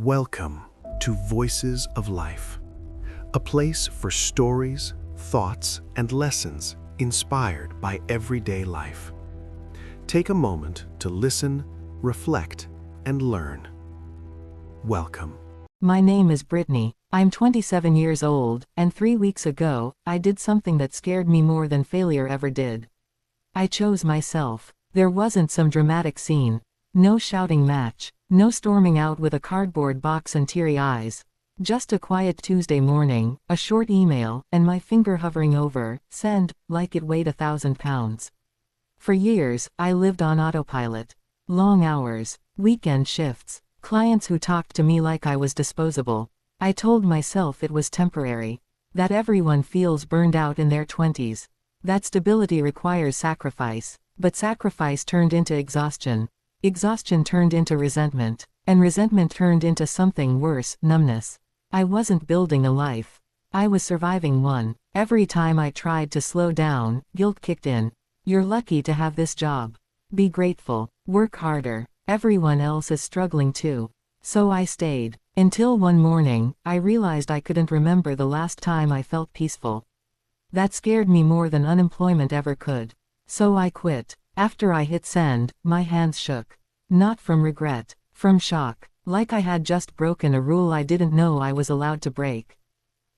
Welcome to Voices of Life, a place for stories, thoughts, and lessons inspired by everyday life. Take a moment to listen, reflect, and learn. Welcome. My name is Brittany. I'm 27 years old, and 3 weeks ago, I did something that scared me more than failure ever did. I chose myself. There wasn't some dramatic scene. No shouting match. No storming out with a cardboard box and teary eyes. Just a quiet Tuesday morning, a short email, and my finger hovering over send, like it weighed 1,000 pounds. For years, I lived on autopilot. Long hours, weekend shifts, clients who talked to me like I was disposable. I told myself it was temporary. That everyone feels burned out in their 20s. That stability requires sacrifice. But sacrifice turned into exhaustion. Exhaustion turned into resentment. And resentment turned into something worse, numbness. I wasn't building a life. I was surviving one. Every time I tried to slow down, guilt kicked in. You're lucky to have this job. Be grateful. Work harder. Everyone else is struggling too. So I stayed. Until one morning, I realized I couldn't remember the last time I felt peaceful. That scared me more than unemployment ever could. So I quit. After I hit send, my hands shook. Not from regret. From shock. Like I had just broken a rule I didn't know I was allowed to break.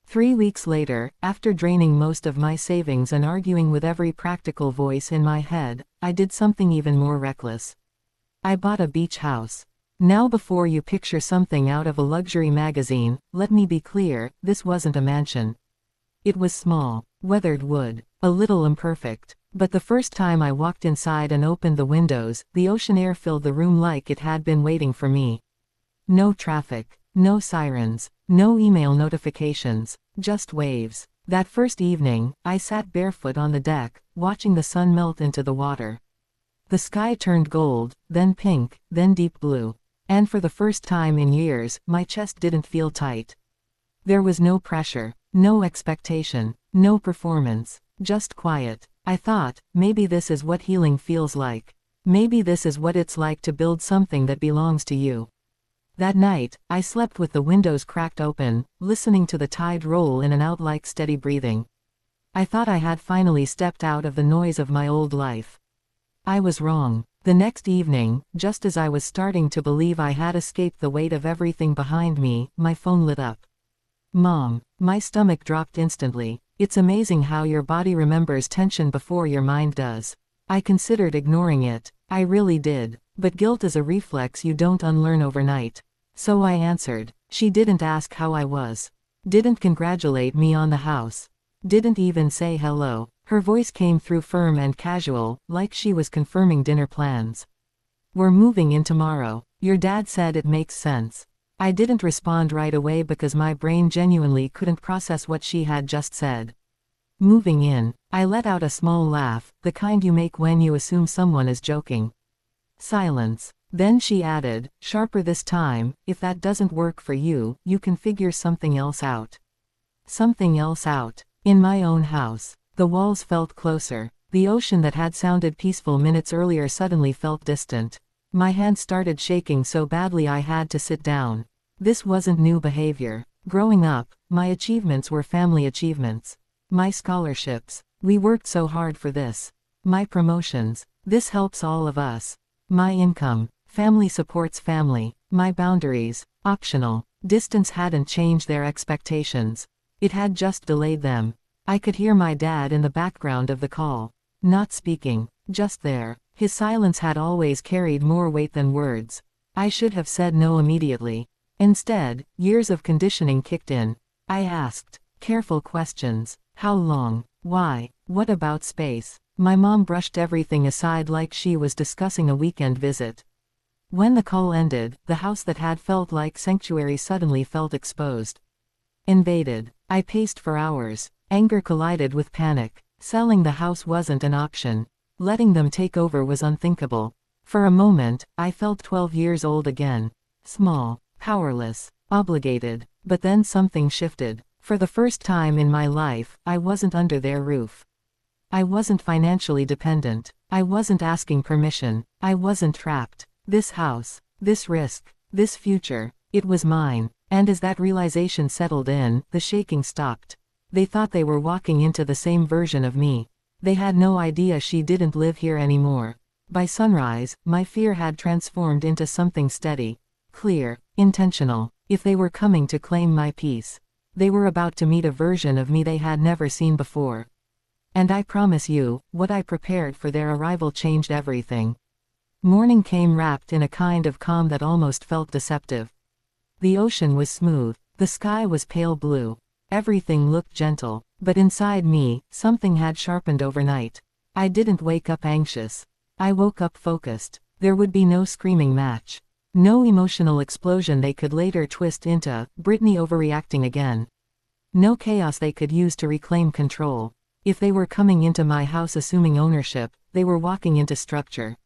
3 weeks later, after draining most of my savings and arguing with every practical voice in my head, I did something even more reckless. I bought a beach house. Now before you picture something out of a luxury magazine, let me be clear, this wasn't a mansion. It was small, weathered wood, a little imperfect. But the first time I walked inside and opened the windows, the ocean air filled the room like it had been waiting for me. No traffic, no sirens, no email notifications, just waves. That first evening, I sat barefoot on the deck, watching the sun melt into the water. The sky turned gold, then pink, then deep blue. And for the first time in years, my chest didn't feel tight. There was no pressure, no expectation, no performance, just quiet. I thought, maybe this is what healing feels like. Maybe this is what it's like to build something that belongs to you. That night, I slept with the windows cracked open, listening to the tide roll in and out like steady breathing. I thought I had finally stepped out of the noise of my old life. I was wrong. The next evening, just as I was starting to believe I had escaped the weight of everything behind me, my phone lit up. Mom. My stomach dropped instantly. It's amazing how your body remembers tension before your mind does. I considered ignoring it. I really did. But guilt is a reflex you don't unlearn overnight. So I answered. She didn't ask how I was. Didn't congratulate me on the house. Didn't even say hello. Her voice came through firm and casual, like she was confirming dinner plans. We're moving in tomorrow. Your dad said it makes sense. I didn't respond right away because my brain genuinely couldn't process what she had just said. Moving in. I let out a small laugh, the kind you make when you assume someone is joking. Silence. Then she added, sharper this time, if that doesn't work for you, you can figure something else out. Something else out. In my own house. The walls felt closer. The ocean that had sounded peaceful minutes earlier suddenly felt distant. My hands started shaking so badly I had to sit down. This wasn't new behavior. Growing up, my achievements were family achievements. My scholarships. We worked so hard for this. My promotions. This helps all of us. My income. Family supports family. My boundaries. Optional. Distance hadn't changed their expectations. It had just delayed them. I could hear my dad in the background of the call. Not speaking. Just there. His silence had always carried more weight than words. I should have said no immediately. Instead, years of conditioning kicked in. I asked careful questions. How long? Why? What about space? My mom brushed everything aside like she was discussing a weekend visit. When the call ended, the house that had felt like sanctuary suddenly felt exposed. Invaded. I paced for hours. Anger collided with panic. Selling the house wasn't an option. Letting them take over was unthinkable. For a moment, I felt 12 years old again. Small. Powerless, obligated. But then something shifted. For the first time in my life, I wasn't under their roof. I wasn't financially dependent. I wasn't asking permission. I wasn't trapped. This house, this risk, this future, It was mine. And as that realization settled in, the shaking stopped. They thought they were walking into the same version of me. They had no idea she didn't live here anymore. By sunrise, my fear had transformed into something steady, clear, intentional. If they were coming to claim my peace, they were about to meet a version of me they had never seen before. And I promise you, what I prepared for their arrival changed everything. Morning came wrapped in a kind of calm that almost felt deceptive. The ocean was smooth, the sky was pale blue. Everything looked gentle, but inside me, something had sharpened overnight. I didn't wake up anxious. I woke up focused. There would be no screaming match. No emotional explosion they could later twist into Brittany overreacting again. No chaos they could use to reclaim control. If they were coming into my house assuming ownership, they were walking into structure.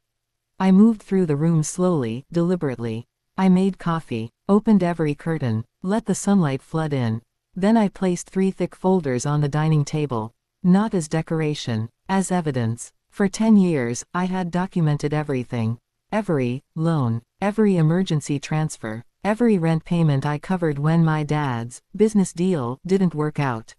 I moved through the room slowly, deliberately. I made coffee, opened every curtain, let the sunlight flood in. Then I placed 3 thick folders on the dining table. Not as decoration, as evidence. For 10 years, I had documented everything. Every loan, every emergency transfer, every rent payment I covered when my dad's business deal didn't work out.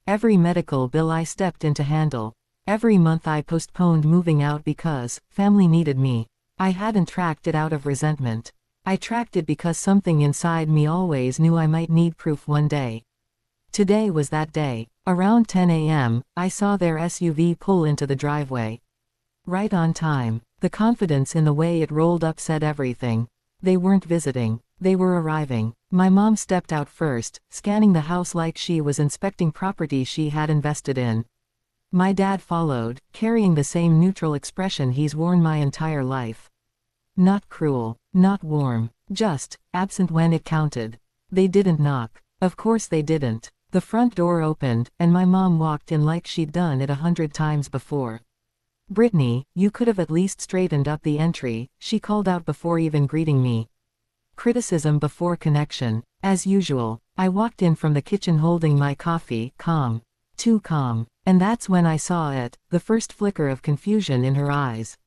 Every medical bill I stepped in to handle. Every month I postponed moving out because family needed me. I hadn't tracked it out of resentment. I tracked it because something inside me always knew I might need proof one day. Today was that day. Around 10 a.m., I saw their SUV pull into the driveway. Right on time. The confidence in the way it rolled up said everything. They weren't visiting. They were arriving. My mom stepped out first, scanning the house like she was inspecting property she had invested in. My dad followed, carrying the same neutral expression he's worn my entire life. Not cruel, not warm, just absent when it counted. They didn't knock. Of course they didn't. The front door opened, and my mom walked in like she'd done it 100 times before. "Brittany, you could have at least straightened up the entry," she called out before even greeting me. Criticism before connection. As usual, I walked in from the kitchen holding my coffee, calm. Too calm. And that's when I saw it, the first flicker of confusion in her eyes.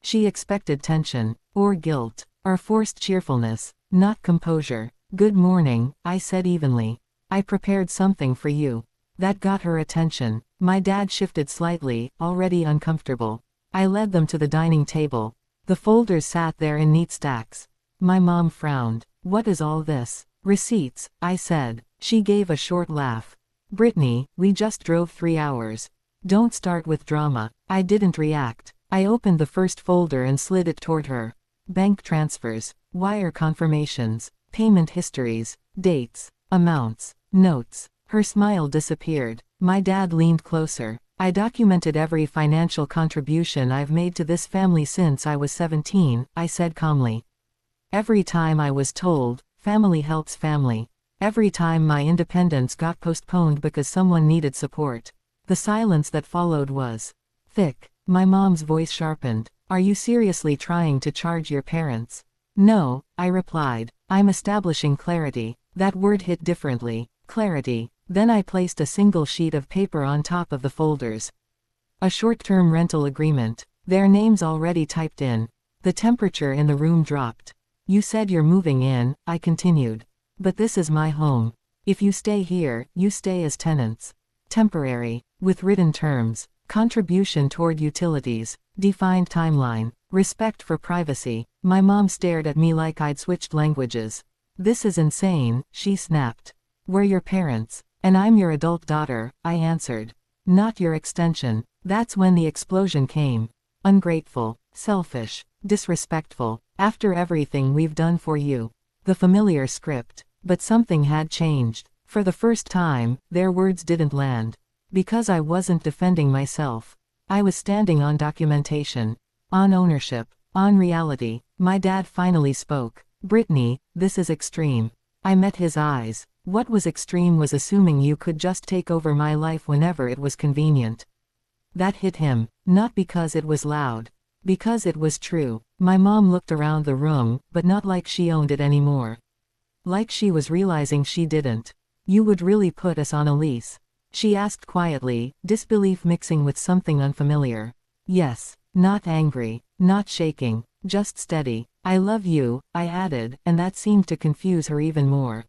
She expected tension, or guilt, or forced cheerfulness, not composure. "Good morning," I said evenly. "I prepared something for you." That got her attention. My dad shifted slightly, already uncomfortable. I led them to the dining table. The folders sat there in neat stacks. My mom frowned. "What is all this?" "Receipts," I said. She gave a short laugh. "Brittany, we just drove 3 hours. Don't start with drama." I didn't react. I opened the first folder and slid it toward her. Bank transfers, wire confirmations, payment histories, dates, amounts, notes. Her smile disappeared. My dad leaned closer. "I documented every financial contribution I've made to this family since I was 17, I said calmly. Every time I was told, family helps family. Every time my independence got postponed because someone needed support. The silence that followed was thick. My mom's voice sharpened. "Are you seriously trying to charge your parents?" "No," I replied. "I'm establishing clarity." That word hit differently. Clarity. Then I placed a single sheet of paper on top of the folders. A short-term rental agreement. Their names already typed in. The temperature in the room dropped. "You said you're moving in," I continued. "But this is my home. If you stay here, you stay as tenants. Temporary. With written terms. Contribution toward utilities. Defined timeline. Respect for privacy." My mom stared at me like I'd switched languages. "This is insane," she snapped. "We're your parents. And I'm your adult daughter," I answered. "Not your extension." That's when the explosion came. "Ungrateful. Selfish. Disrespectful. After everything we've done for you." The familiar script. But something had changed. For the first time, their words didn't land. Because I wasn't defending myself. I was standing on documentation. On ownership. On reality. My dad finally spoke. "Brittany, this is extreme." I met his eyes. What was extreme was assuming you could just take over my life whenever it was convenient. That hit him. Not because it was loud. Because it was true. My mom looked around the room, but not like she owned it anymore. Like she was realizing she didn't. "You would really put us on a lease?" she asked quietly, disbelief mixing with something unfamiliar. "Yes." Not angry. Not shaking. Just steady. I love you, I added, and that seemed to confuse her even more.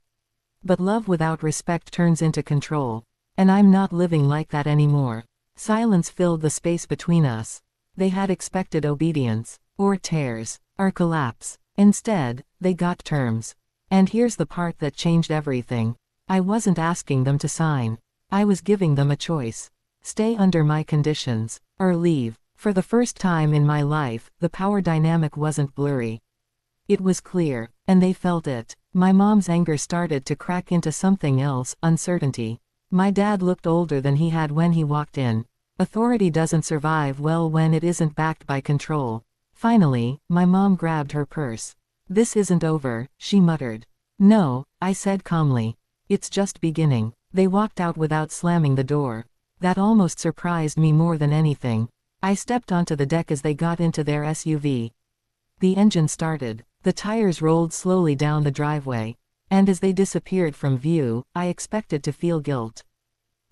But love without respect turns into control. And I'm not living like that anymore. Silence filled the space between us. They had expected obedience, or tears, or collapse. Instead, they got terms. And here's the part that changed everything. I wasn't asking them to sign. I was giving them a choice. Stay under my conditions, or leave. For the first time in my life, the power dynamic wasn't blurry. It was clear, and they felt it. My mom's anger started to crack into something else, uncertainty. My dad looked older than he had when he walked in. Authority doesn't survive well when it isn't backed by control. Finally, my mom grabbed her purse. "This isn't over," she muttered. "No," I said calmly. "It's just beginning." They walked out without slamming the door. That almost surprised me more than anything. I stepped onto the deck as they got into their SUV. The engine started. The tires rolled slowly down the driveway. And as they disappeared from view, I expected to feel guilt.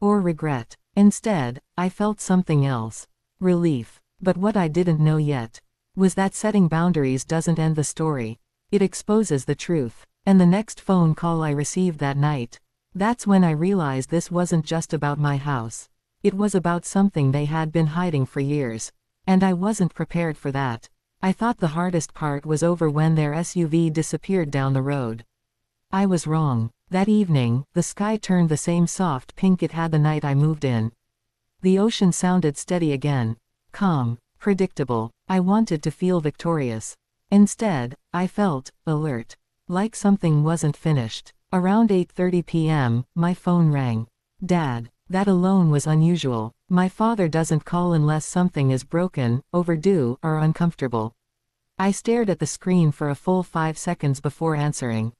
Or regret. Instead, I felt something else. Relief. But what I didn't know yet was that setting boundaries doesn't end the story. It exposes the truth. And the next phone call I received that night, that's when I realized this wasn't just about my house. It was about something they had been hiding for years. And I wasn't prepared for that. I thought the hardest part was over when their SUV disappeared down the road. I was wrong. That evening, the sky turned the same soft pink it had the night I moved in. The ocean sounded steady again. Calm. Predictable. I wanted to feel victorious. Instead, I felt alert. Like something wasn't finished. Around 8:30 p.m., my phone rang. "Dad." That alone was unusual. My father doesn't call unless something is broken, overdue, or uncomfortable. I stared at the screen for a full 5 seconds before answering.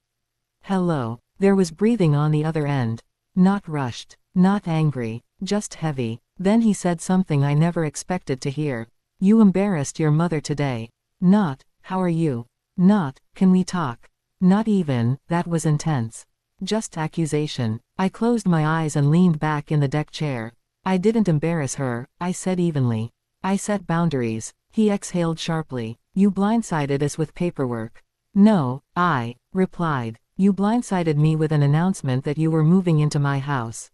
"Hello." There was breathing on the other end. Not rushed. Not angry. Just heavy. Then he said something I never expected to hear. "You embarrassed your mother today." Not, "How are you?" Not, "Can we talk?" Not even, that was intense. Just accusation. I closed my eyes and leaned back in the deck chair. "I didn't embarrass her," I said evenly. "I set boundaries." He exhaled sharply. "You blindsided us with paperwork." "No," I replied. "You blindsided me with an announcement that you were moving into my house."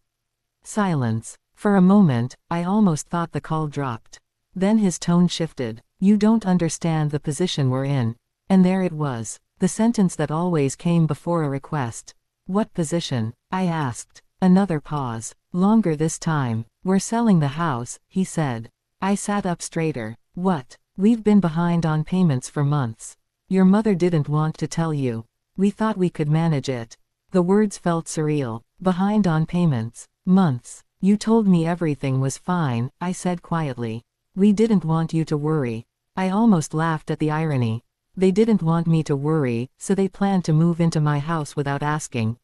Silence. For a moment, I almost thought the call dropped. Then his tone shifted. "You don't understand the position we're in." And there it was. The sentence that always came before a request. "What position?" I asked. Another pause. Longer this time. "We're selling the house," he said. I sat up straighter. "What?" "We've been behind on payments for months. Your mother didn't want to tell you. We thought we could manage it." The words felt surreal. Behind on payments. Months. "You told me everything was fine," I said quietly. "We didn't want you to worry." I almost laughed at the irony. They didn't want me to worry, so they planned to move into my house without asking.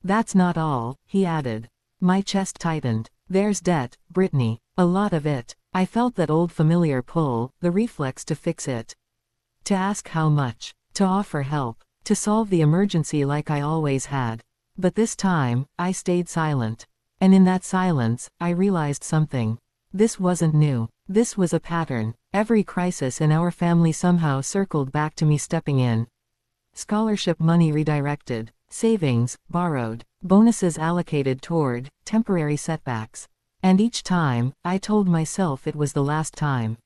"That's not all," he added. My chest tightened. "There's debt, Brittany. A lot of it." I felt that old familiar pull, the reflex to fix it. To ask how much. To offer help. To solve the emergency like I always had. But this time, I stayed silent. And in that silence, I realized something. This wasn't new. This was a pattern. Every crisis in our family somehow circled back to me stepping in. Scholarship money redirected. Savings, borrowed. Bonuses allocated toward temporary setbacks. And each time, I told myself it was the last time.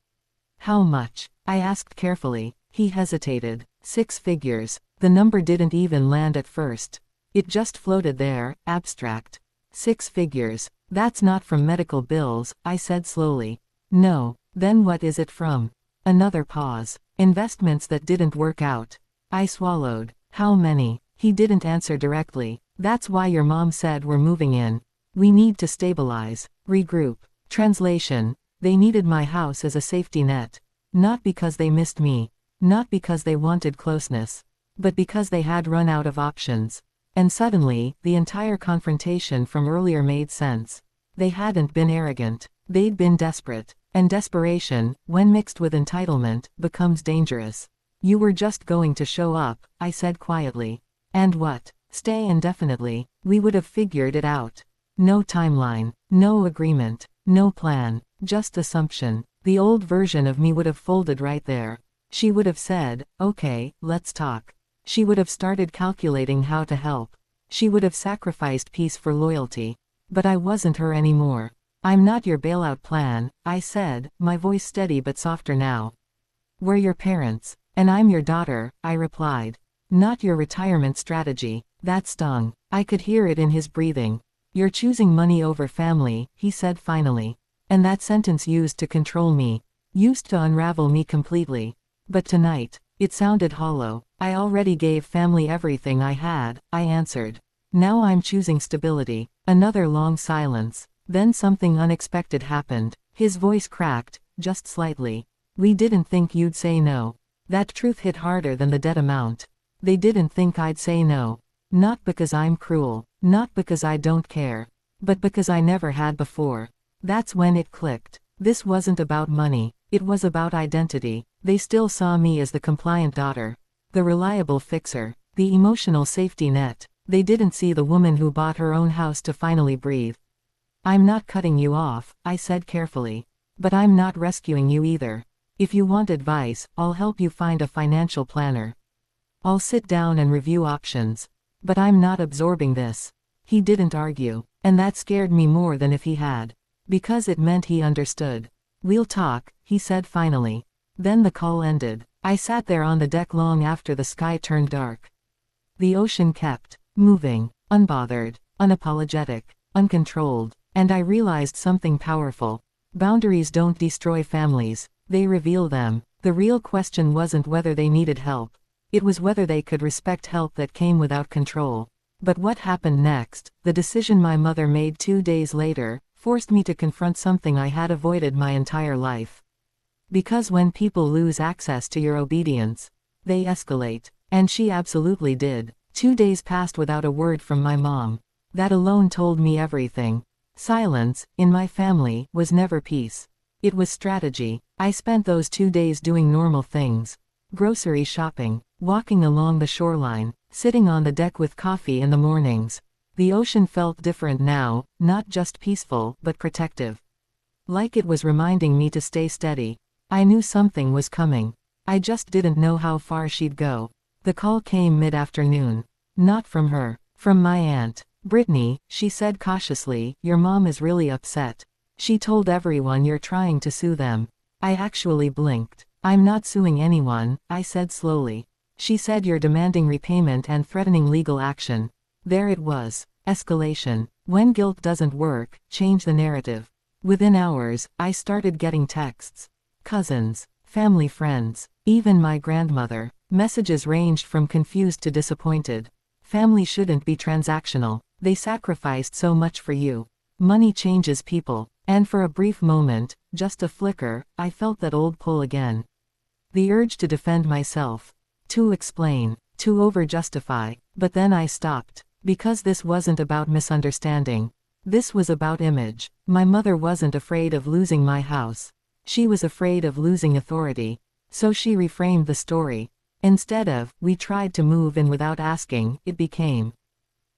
"How much?" I asked carefully. He hesitated. 6 figures. The number didn't even land at first. It just floated there, abstract. 6 figures. "That's not from medical bills," I said slowly. "No." "Then what is it from?" Another pause. "Investments that didn't work out." I swallowed. "How many?" He didn't answer directly. "That's why your mom said we're moving in. We need to stabilize. Regroup." Translation. They needed my house as a safety net. Not because they missed me. Not because they wanted closeness. But because they had run out of options. And suddenly, the entire confrontation from earlier made sense. They hadn't been arrogant. They'd been desperate. And desperation, when mixed with entitlement, becomes dangerous. "You were just going to show up," I said quietly. "And what? Stay indefinitely?" We would have figured it out. No timeline. No agreement. No plan. Just assumption. The old version of me would have folded right there. She would have said, "Okay, let's talk." She would have started calculating how to help. She would have sacrificed peace for loyalty. But I wasn't her anymore. "I'm not your bailout plan," I said, my voice steady but softer now. "We're your parents. And I'm your daughter," I replied. "Not your retirement strategy." That stung. I could hear it in his breathing. "You're choosing money over family," he said finally. And that sentence used to control me. Used to unravel me completely. But tonight, it sounded hollow. "I already gave family everything I had," I answered. "Now I'm choosing stability." Another long silence. Then something unexpected happened. His voice cracked, just slightly. "We didn't think you'd say no." That truth hit harder than the debt amount. They didn't think I'd say no. Not because I'm cruel. Not because I don't care. But because I never had before. That's when it clicked. This wasn't about money. It was about identity. They still saw me as the compliant daughter. The reliable fixer. The emotional safety net. They didn't see the woman who bought her own house to finally breathe. "I'm not cutting you off," I said carefully. "But I'm not rescuing you either. If you want advice, I'll help you find a financial planner. I'll sit down and review options. But I'm not absorbing this." He didn't argue. And that scared me more than if he had. Because it meant he understood. "We'll talk," he said finally. Then the call ended. I sat there on the deck long after the sky turned dark. The ocean kept moving, unbothered, unapologetic, uncontrolled. And I realized something powerful. Boundaries don't destroy families. They reveal them. The real question wasn't whether they needed help. It was whether they could respect help that came without control. But what happened next, the decision my mother made 2 days later, forced me to confront something I had avoided my entire life. Because when people lose access to your obedience, they escalate. And she absolutely did. 2 days passed without a word from my mom. That alone told me everything. Silence, in my family, was never peace. It was strategy. I spent those 2 days doing normal things. Grocery shopping, walking along the shoreline, sitting on the deck with coffee in the mornings. The ocean felt different now, not just peaceful, but protective. Like it was reminding me to stay steady. I knew something was coming. I just didn't know how far she'd go. The call came mid-afternoon. Not from her. From my aunt. "Brittany," she said cautiously, "your mom is really upset. She told everyone you're trying to sue them." I actually blinked. "I'm not suing anyone," I said slowly. "She said you're demanding repayment and threatening legal action." There it was. Escalation. When guilt doesn't work, change the narrative. Within hours, I started getting texts. Cousins. Family friends. Even my grandmother. Messages ranged from confused to disappointed. Family shouldn't be transactional. They sacrificed so much for you. Money changes people. And for a brief moment, just a flicker, I felt that old pull again. The urge to defend myself. To explain. To over-justify. But then I stopped. Because this wasn't about misunderstanding. This was about image. My mother wasn't afraid of losing my house. She was afraid of losing authority. So she reframed the story. Instead of, "We tried to move in without asking," it became,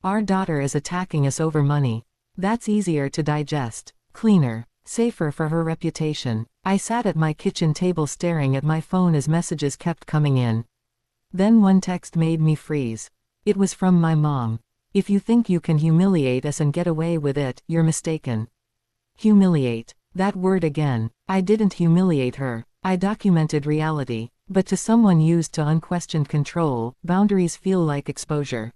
"Our daughter is attacking us over money." That's easier to digest. Cleaner. Safer for her reputation. I sat at my kitchen table staring at my phone as messages kept coming in. Then one text made me freeze. It was from my mom. "If you think you can humiliate us and get away with it, you're mistaken." Humiliate. That word again. I didn't humiliate her. I documented reality. But to someone used to unquestioned control, boundaries feel like exposure.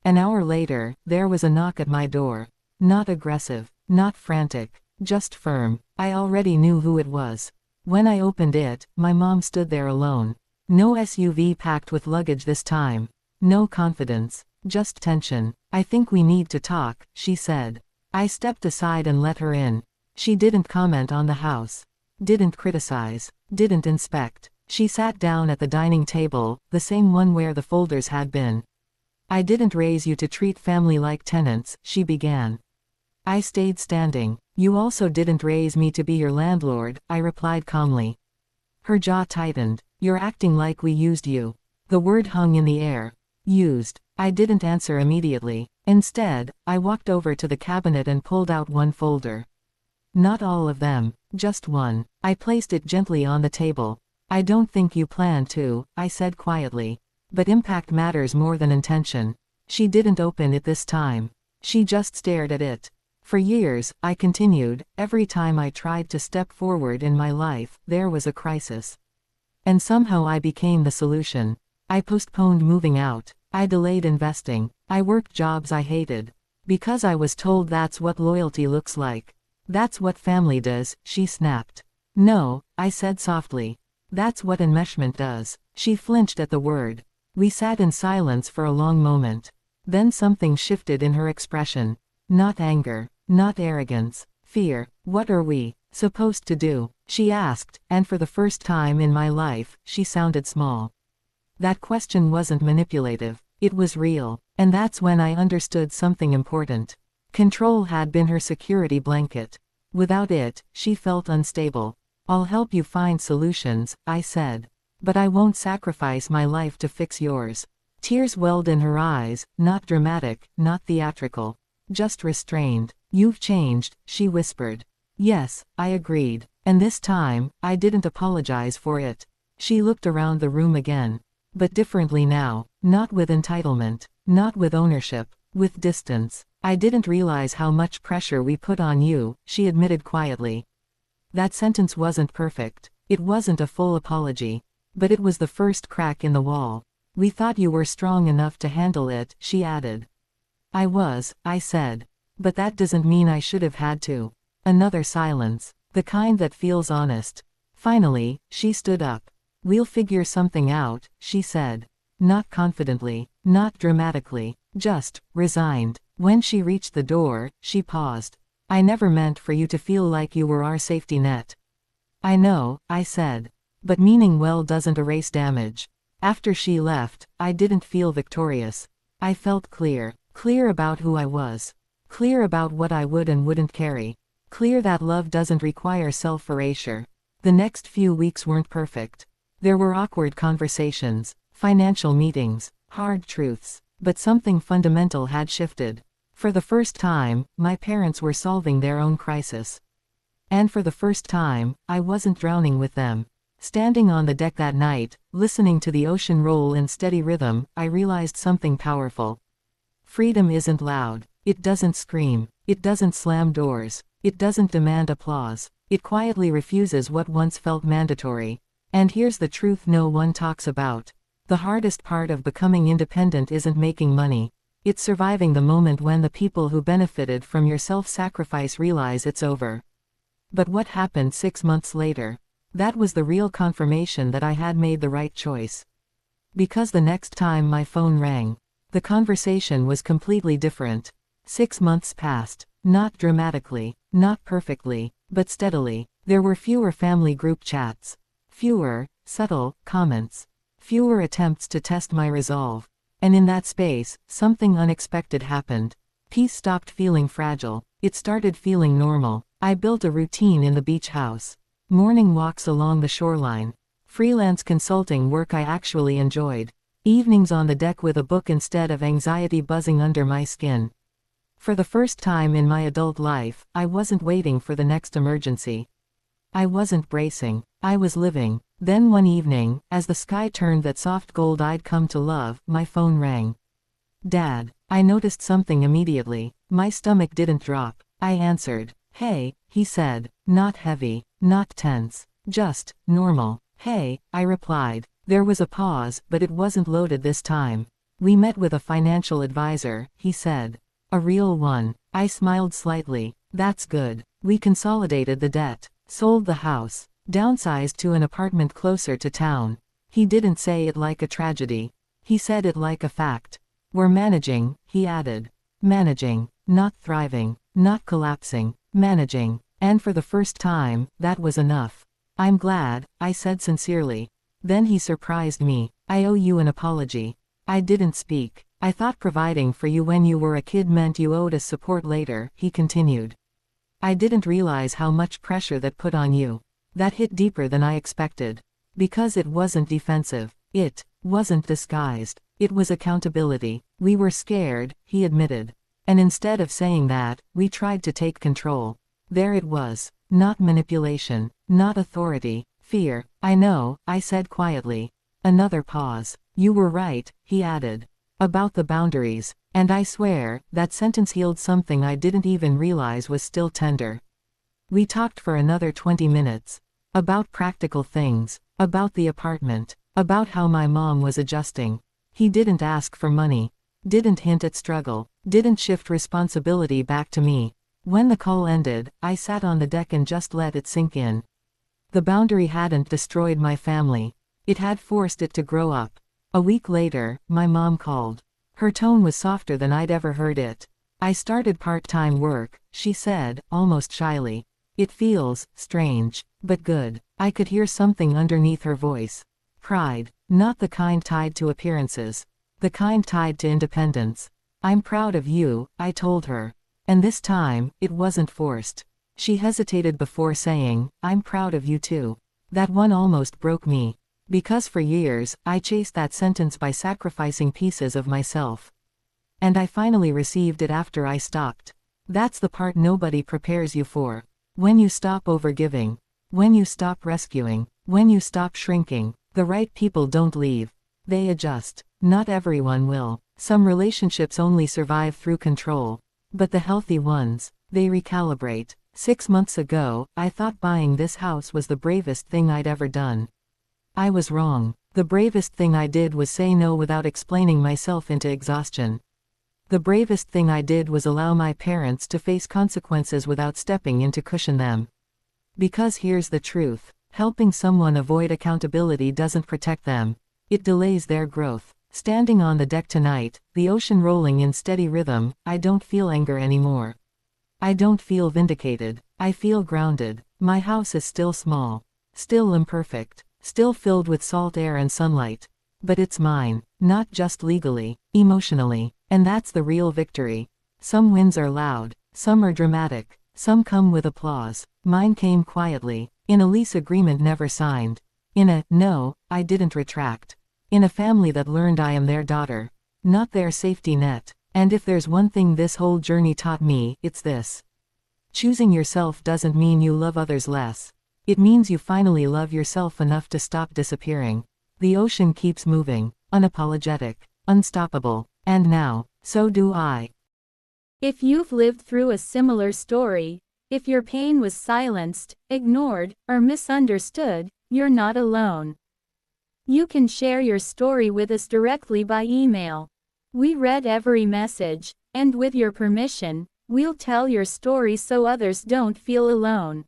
An hour later, there was a knock at my door. Not aggressive. Not frantic. Just firm. I already knew who it was. When I opened it, my mom stood there alone. No SUV packed with luggage this time. No confidence. Just tension. "I think we need to talk," she said. I stepped aside and let her in. She didn't comment on the house. Didn't criticize. Didn't inspect. She sat down at the dining table, the same one where the folders had been. "I didn't raise you to treat family like tenants," she began. I stayed standing. "You also didn't raise me to be your landlord," I replied calmly. Her jaw tightened. "You're acting like we used you." The word hung in the air. Used. I didn't answer immediately. Instead, I walked over to the cabinet and pulled out one folder. Not all of them. Just one. I placed it gently on the table. I don't think you plan to, I said quietly. But impact matters more than intention. She didn't open it this time. She just stared at it. For years, I continued, every time I tried to step forward in my life, there was a crisis. And somehow I became the solution. I postponed moving out. I delayed investing. I worked jobs I hated. Because I was told that's what loyalty looks like. That's what family does, she snapped. No, I said softly. That's what enmeshment does. She flinched at the word. We sat in silence for a long moment. Then something shifted in her expression. Not anger. Not arrogance. Fear. What are we supposed to do? She asked, and for the first time in my life, she sounded small. That question wasn't manipulative. It was real. And that's when I understood something important. Control had been her security blanket. Without it, she felt unstable. I'll help you find solutions, I said. But I won't sacrifice my life to fix yours. Tears welled in her eyes, not dramatic, not theatrical. Just restrained. You've changed, she whispered. Yes, I agreed. And this time, I didn't apologize for it. She looked around the room again. But differently now. Not with entitlement. Not with ownership. With distance. I didn't realize how much pressure we put on you, she admitted quietly. That sentence wasn't perfect. It wasn't a full apology. But it was the first crack in the wall. We thought you were strong enough to handle it, she added. I was, I said. But that doesn't mean I should have had to. Another silence. The kind that feels honest. Finally, she stood up. We'll figure something out, she said. Not confidently, not dramatically, just, resigned. When she reached the door, she paused. I never meant for you to feel like you were our safety net. I know, I said. But meaning well doesn't erase damage. After she left, I didn't feel victorious. I felt clear. Clear about who I was. Clear about what I would and wouldn't carry. Clear that love doesn't require self-erasure. The next few weeks weren't perfect. There were awkward conversations, financial meetings, hard truths. But something fundamental had shifted. For the first time, my parents were solving their own crisis. And for the first time, I wasn't drowning with them. Standing on the deck that night, listening to the ocean roll in steady rhythm, I realized something powerful. Freedom isn't loud. It doesn't scream. It doesn't slam doors. It doesn't demand applause. It quietly refuses what once felt mandatory. And here's the truth no one talks about. The hardest part of becoming independent isn't making money. It's surviving the moment when the people who benefited from your self-sacrifice realize it's over. But what happened 6 months later? That was the real confirmation that I had made the right choice. Because the next time my phone rang, the conversation was completely different. 6 months passed. Not dramatically, not perfectly, but steadily. There were fewer family group chats. Fewer, subtle, comments. Fewer attempts to test my resolve. And in that space, something unexpected happened. Peace stopped feeling fragile. It started feeling normal. I built a routine in the beach house. Morning walks along the shoreline. Freelance consulting work I actually enjoyed. Evenings on the deck with a book instead of anxiety buzzing under my skin. For the first time in my adult life, I wasn't waiting for the next emergency. I wasn't bracing. I was living. Then one evening, as the sky turned that soft gold I'd come to love, my phone rang. Dad. I noticed something immediately. My stomach didn't drop. I answered. Hey, he said. Not heavy. Not tense. Just, normal. Hey, I replied. There was a pause, but it wasn't loaded this time. We met with a financial advisor, he said. A real one. I smiled slightly. That's good. We consolidated the debt. Sold the house. Downsized to an apartment closer to town. He didn't say it like a tragedy. He said it like a fact. We're managing, he added. Managing. Not thriving. Not collapsing. Managing. And for the first time, that was enough. I'm glad, I said sincerely. Then he surprised me. I owe you an apology. I didn't speak. I thought providing for you when you were a kid meant you owed us support later, he continued. I didn't realize how much pressure that put on you. That hit deeper than I expected. Because it wasn't defensive. It wasn't disguised. It was accountability. We were scared, he admitted. And instead of saying that, we tried to take control. There it was. Not manipulation. Not authority. Fear, I know, I said quietly. Another pause. You were right, he added. About the boundaries. And I swear, that sentence healed something I didn't even realize was still tender. We talked for another 20 minutes. About practical things. About the apartment. About how my mom was adjusting. He didn't ask for money. Didn't hint at struggle. Didn't shift responsibility back to me. When the call ended, I sat on the deck and just let it sink in. The boundary hadn't destroyed my family. It had forced it to grow up. A week later, my mom called. Her tone was softer than I'd ever heard it. I started part-time work, she said, almost shyly. It feels strange, but good. I could hear something underneath her voice. Pride. Not the kind tied to appearances. The kind tied to independence. I'm proud of you, I told her. And this time, it wasn't forced. She hesitated before saying, I'm proud of you too. That one almost broke me. Because for years, I chased that sentence by sacrificing pieces of myself. And I finally received it after I stopped. That's the part nobody prepares you for. When you stop overgiving. When you stop rescuing. When you stop shrinking. The right people don't leave. They adjust. Not everyone will. Some relationships only survive through control. But the healthy ones, they recalibrate. 6 months ago, I thought buying this house was the bravest thing I'd ever done. I was wrong. The bravest thing I did was say no without explaining myself into exhaustion. The bravest thing I did was allow my parents to face consequences without stepping in to cushion them. Because here's the truth. Helping someone avoid accountability doesn't protect them. It delays their growth. Standing on the deck tonight, the ocean rolling in steady rhythm, I don't feel anger anymore. I don't feel vindicated. I feel grounded. My house is still small. Still imperfect. Still filled with salt air and sunlight. But it's mine, not just legally, emotionally. And that's the real victory. Some wins are loud. Some are dramatic. Some come with applause. Mine came quietly. In a lease agreement never signed. In a, no, I didn't retract. In a family that learned I am their daughter. Not their safety net. And if there's one thing this whole journey taught me, it's this. Choosing yourself doesn't mean you love others less. It means you finally love yourself enough to stop disappearing. The ocean keeps moving, unapologetic, unstoppable, and now, so do I. If you've lived through a similar story, if your pain was silenced, ignored, or misunderstood, you're not alone. You can share your story with us directly by email. We read every message, and with your permission, we'll tell your story so others don't feel alone.